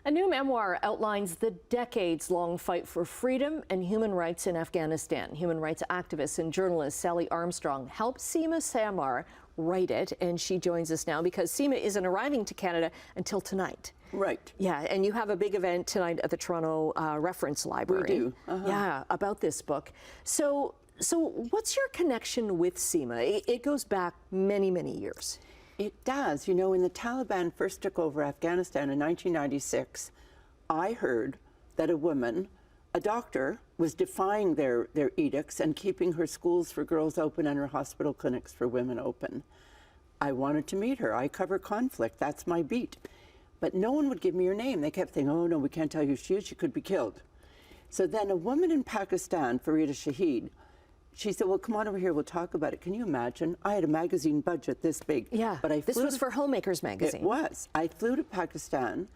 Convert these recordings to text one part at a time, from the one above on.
A new memoir outlines the decades-long fight for freedom and human rights in Afghanistan. Human rights activist and journalist Sally Armstrong helped Sima Samar write it, and she joins us now because Sima isn't arriving to Canada until tonight. Right. Yeah, and you have a big event tonight at the Toronto Reference Library. We do. Yeah, about this book. So what's your connection with Sima? It goes back many, many years. It does. You know, when the Taliban first took over Afghanistan in 1996, I heard that a woman, a doctor, was defying their edicts and keeping her schools for girls open and her hospital clinics for women open. I wanted to meet her. I cover conflict. That's my beat. But no one would give me her name. They kept saying, oh, no, we can't tell you who she is. She could be killed. So then a woman in Pakistan, Farida Shahid, she said, well, come on over here, we'll talk about it. Can you imagine? I had a magazine budget this big. Yeah, but this was for Homemakers magazine. It was. I flew to Pakistan,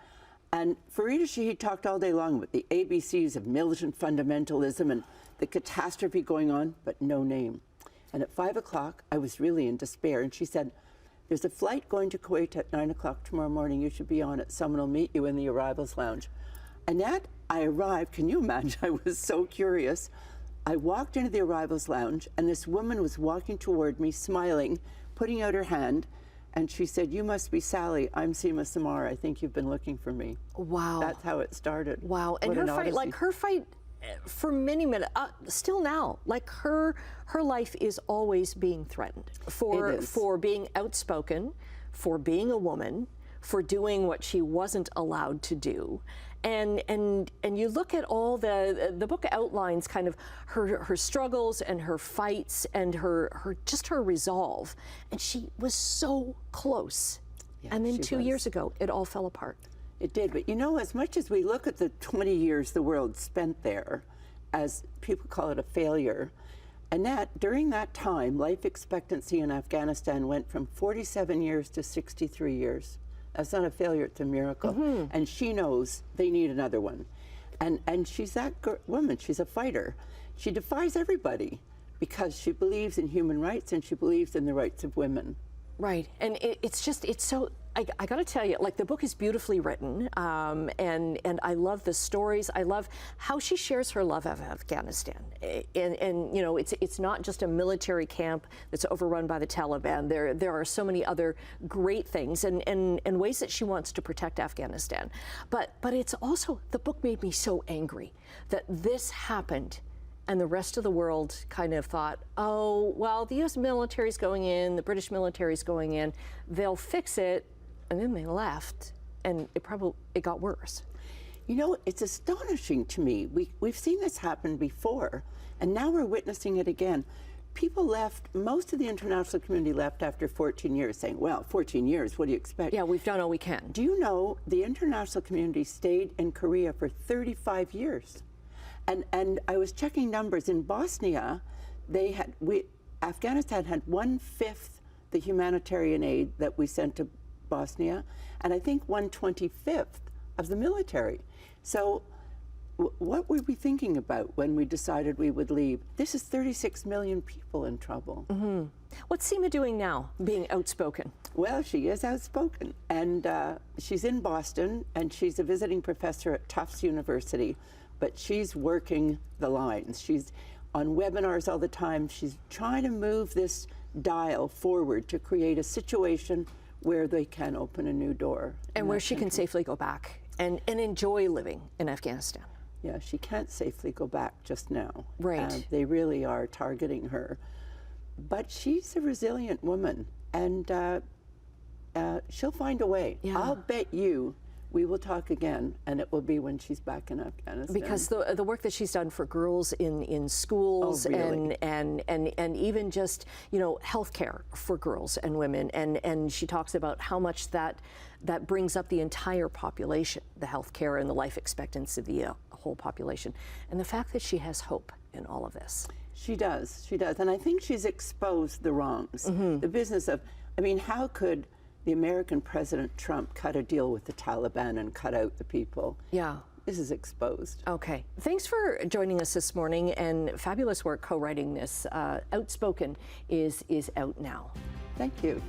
and Farida Shahid talked all day long about the ABCs of militant fundamentalism and the catastrophe going on, but no name. And at 5 o'clock, I was really in despair, and she said, there's a flight going to Kuwait at 9 o'clock tomorrow morning. You should be on it. Someone will meet you in the arrivals lounge. Annette, I arrived. Can you imagine? I was so curious. I walked into the arrivals lounge, and this woman was walking toward me, smiling, putting out her hand, and she said, you must be Sally. I'm Sima Samar. I think you've been looking for me. Wow. That's how it started. Wow. And her fight, like her fight for many minutes, still now, like her life is always being threatened for being outspoken, for being a woman, for doing what she wasn't allowed to do. And you look at all the book outlines kind of her struggles and her fights and her resolve. And she was so close. Yeah, and then 2 years ago, it all fell apart. It did, but you know, as much as we look at the 20 years the world spent there, as people call it a failure, Annette, during that time, life expectancy in Afghanistan went from 47 years to 63 years. That's not a failure, it's a miracle. Mm-hmm. And she knows they need another one. And she's that woman, she's a fighter. She defies everybody because she believes in human rights and she believes in the rights of women. Right, and it's so, I got to tell you, like the book is beautifully written, and I love the stories. I love how she shares her love of Afghanistan, and you know, it's not just a military camp that's overrun by the Taliban. There are so many other great things and ways that she wants to protect Afghanistan. But it's also, the book made me so angry that this happened. And the rest of the world kind of thought, oh, well, the U.S. military's going in, the British military's going in, they'll fix it, and then they left, and it got worse. You know, it's astonishing to me. We've seen this happen before, and now we're witnessing it again. People left, most of the international community left after 14 years, saying, well, 14 years, what do you expect? Yeah, we've done all we can. Do you know the international community stayed in Korea for 35 years? And I was checking numbers. In Bosnia, Afghanistan had 1/5 the humanitarian aid that we sent to Bosnia, and I think 1/25 of the military. So what were we thinking about when we decided we would leave? This is 36 million people in trouble. Mm-hmm. What's Sima doing now, being outspoken? Well, she is outspoken, and she's in Boston, and she's a visiting professor at Tufts University. But she's working the lines. She's on webinars all the time. She's trying to move this dial forward to create a situation where they can open a new door. And where she can safely go back and enjoy living in Afghanistan. Yeah, she can't safely go back just now. Right. They really are targeting her. But she's a resilient woman, and she'll find a way. Yeah. I'll bet you we will talk again, and it will be when she's back in Afghanistan. Because the work that she's done for girls in schools, oh, really? and even just, you know, healthcare for girls and women, and she talks about how much that brings up the entire population, the healthcare and the life expectancy of the whole population, and the fact that she has hope in all of this. She does, and I think she's exposed the wrongs. Mm-hmm. The business of, I mean, how could the American President Trump cut a deal with the Taliban and cut out the people? Yeah. This is exposed. Okay. Thanks for joining us this morning, and fabulous work co-writing this. Outspoken is out now. Thank you.